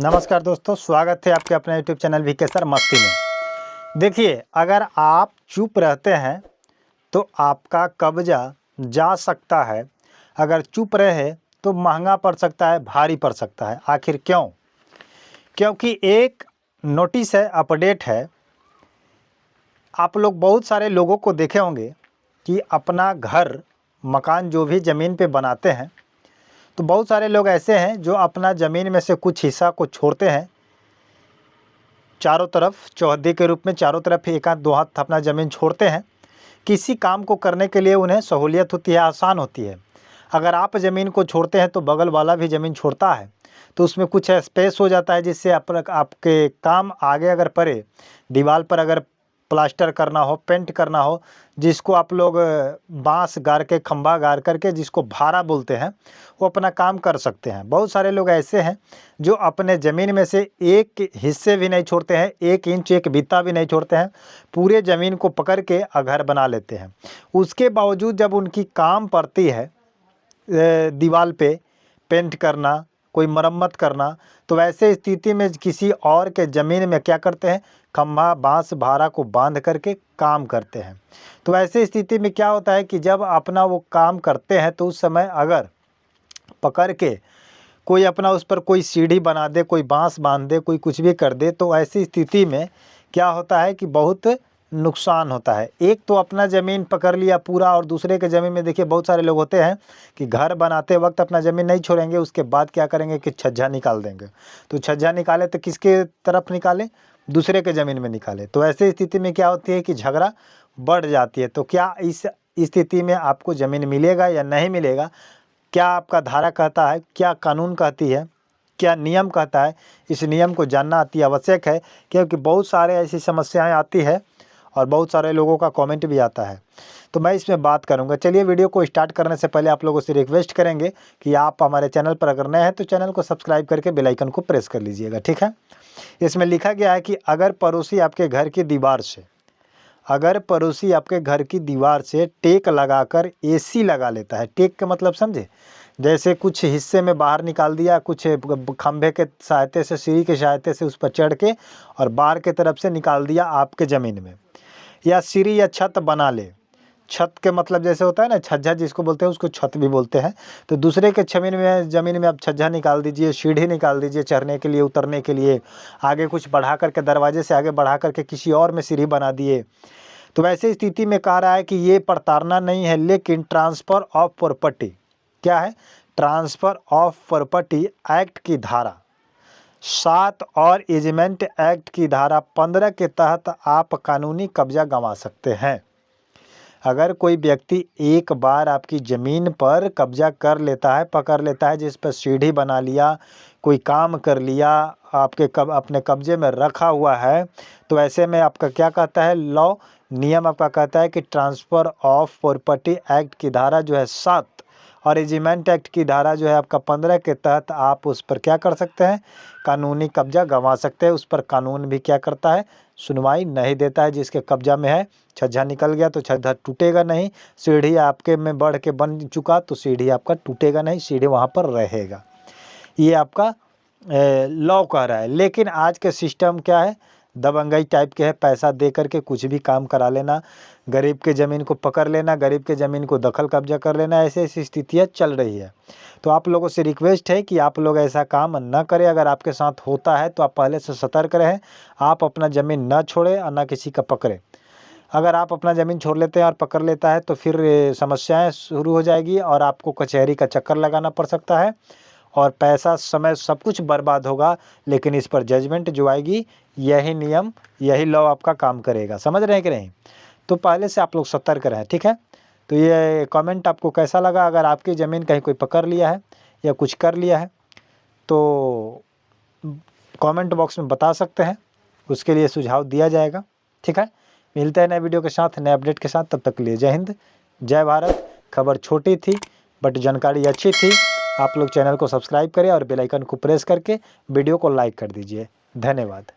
नमस्कार दोस्तों, स्वागत है आपके अपने यूट्यूब चैनल वीके सर मस्ती में। देखिए, अगर आप चुप रहते हैं तो आपका कब्जा जा सकता है। अगर चुप रहे तो महंगा पड़ सकता है, भारी पड़ सकता है। आखिर क्यों? क्योंकि एक नोटिस है, अपडेट है। आप लोग बहुत सारे लोगों को देखे होंगे कि अपना घर मकान जो भी ज़मीन पे बनाते हैं, तो बहुत सारे लोग ऐसे हैं जो अपना ज़मीन में से कुछ हिस्सा को छोड़ते हैं। चारों तरफ चौहद्दी के रूप में चारों तरफ एक हाथ दो हाथ अपना ज़मीन छोड़ते हैं। किसी काम को करने के लिए उन्हें सहूलियत होती है, आसान होती है। अगर आप ज़मीन को छोड़ते हैं तो बगल वाला भी ज़मीन छोड़ता है, तो उसमें कुछ स्पेस हो जाता है, जिससे आपके काम आगे अगर पड़े, दीवार पर अगर प्लास्टर करना हो, पेंट करना हो, जिसको आप लोग बांस गाड़ के, खंभा गाड़ करके जिसको भारा बोलते हैं, वो अपना काम कर सकते हैं। बहुत सारे लोग ऐसे हैं जो अपने ज़मीन में से एक हिस्से भी नहीं छोड़ते हैं, 1 इंच एक बित्ता भी नहीं छोड़ते हैं, पूरे ज़मीन को पकड़ के घर बना लेते हैं। उसके बावजूद जब उनकी काम पड़ती है दीवार पे पेंट करना, कोई मरम्मत करना, तो ऐसे स्थिति में किसी और के ज़मीन में क्या करते हैं, खंभा बांस भारा को बांध करके काम करते हैं। तो ऐसे स्थिति में क्या होता है कि जब अपना वो काम करते हैं तो उस समय अगर पकड़ के कोई अपना उस पर कोई सीढ़ी बना दे, कोई बांस बांध दे, कोई कुछ भी कर दे, तो ऐसी स्थिति में क्या होता है कि बहुत नुकसान होता है। एक तो अपना ज़मीन पकड़ लिया पूरा, और दूसरे के ज़मीन में देखिए बहुत सारे लोग होते हैं कि घर बनाते वक्त अपना ज़मीन नहीं छोड़ेंगे, उसके बाद क्या करेंगे कि छज्जा निकाल देंगे। तो छज्जा निकाले तो किसके तरफ निकाले? दूसरे के ज़मीन में निकाले। तो ऐसी स्थिति में क्या होती है कि झगड़ा बढ़ जाती है। तो क्या इस स्थिति में आपको ज़मीन मिलेगा या नहीं मिलेगा? क्या आपका धारा कहता है, क्या कानून कहती है, क्या नियम कहता है? इस नियम को जानना अति आवश्यक है, क्योंकि बहुत सारे ऐसी समस्याएं आती है और बहुत सारे लोगों का कमेंट भी आता है। तो मैं इसमें बात करूंगा। चलिए, वीडियो को स्टार्ट करने से पहले आप लोगों से रिक्वेस्ट करेंगे कि आप हमारे चैनल पर अगर नए हैं तो चैनल को सब्सक्राइब करके बेल आइकन को प्रेस कर लीजिएगा, ठीक है। इसमें लिखा गया है कि अगर पड़ोसी आपके घर की दीवार से टेक लगाकर एसी लगा लेता है। टेक का मतलब समझे? जैसे कुछ हिस्से में बाहर निकाल दिया, कुछ खंभे के सहायता से, सीढ़ी के सहायता से उस पर चढ़ के और बाहर के तरफ से निकाल दिया आपके ज़मीन में, या सीढ़ी या छत बना ले। छत के मतलब जैसे होता है ना, छज्जा जिसको बोलते हैं, उसको छत भी बोलते हैं। तो दूसरे के ज़मीन में आप छज्जा निकाल दीजिए, सीढ़ी निकाल दीजिए चढ़ने के लिए, उतरने के लिए। आगे कुछ बढ़ा करके, दरवाजे से आगे बढ़ा करके किसी और में सीढ़ी बना दिए। तो वैसे स्थिति में कह रहा है कि ये प्रताड़ना नहीं है, लेकिन ट्रांसफ़र ऑफ प्रॉपर्टी, क्या है? ट्रांसफ़र ऑफ प्रॉपर्टी एक्ट की धारा 7 और इजमेंट एक्ट की धारा 15 के तहत आप कानूनी कब्जा गंवा सकते हैं। अगर कोई व्यक्ति एक बार आपकी ज़मीन पर कब्जा कर लेता है, पकड़ लेता है, जिस पर सीढ़ी बना लिया, कोई काम कर लिया, अपने कब्जे में रखा हुआ है, तो ऐसे में आपका क्या कहता है लॉ, नियम आपका कहता है कि ट्रांसफ़र ऑफ प्रॉपर्टी एक्ट की धारा जो है 7 और एजिमेंट एक्ट की धारा जो है आपका 15 के तहत आप उस पर क्या कर सकते हैं? कानूनी कब्जा गंवा सकते हैं। उस पर कानून भी क्या करता है? सुनवाई नहीं देता है। जिसके कब्जा में है, छज्जा निकल गया तो छज्जा टूटेगा नहीं, सीढ़ी आपके में बढ़ के बन चुका तो सीढ़ी आपका टूटेगा नहीं, सीढ़ी वहाँ पर रहेगा। ये आपका लॉ कह रहा है। लेकिन आज के सिस्टम क्या है? दबंगई टाइप के है, पैसा दे करके कुछ भी काम करा लेना, गरीब के ज़मीन को पकड़ लेना, गरीब के ज़मीन को दखल कब्जा कर लेना, ऐसी ऐसी स्थितियाँ चल रही है। तो आप लोगों से रिक्वेस्ट है कि आप लोग ऐसा काम न करें। अगर आपके साथ होता है तो आप पहले से सतर्क रहें। आप अपना ज़मीन न छोड़ें और न किसी का पकड़ें। अगर आप अपना ज़मीन छोड़ लेते हैं और पकड़ लेता है तो फिर समस्याएँ शुरू हो जाएगी और आपको कचहरी का चक्कर लगाना पड़ सकता है और पैसा, समय, सब कुछ बर्बाद होगा। लेकिन इस पर जजमेंट जो आएगी, यही नियम, यही लॉ आपका काम करेगा। समझ रहे हैं कि नहीं? तो पहले से आप लोग सतर्क रहें, ठीक है। तो ये कमेंट आपको कैसा लगा? अगर आपकी ज़मीन कहीं कोई पकड़ लिया है या कुछ कर लिया है तो कमेंट बॉक्स में बता सकते हैं, उसके लिए सुझाव दिया जाएगा, ठीक है। मिलते हैं नए वीडियो के साथ, नए अपडेट के साथ। तब तक के लिए जय हिंद, जय भारत। खबर छोटी थी बट जानकारी अच्छी थी। आप लोग चैनल को सब्सक्राइब करें और बेल आइकन को प्रेस करके वीडियो को लाइक कर दीजिए। धन्यवाद।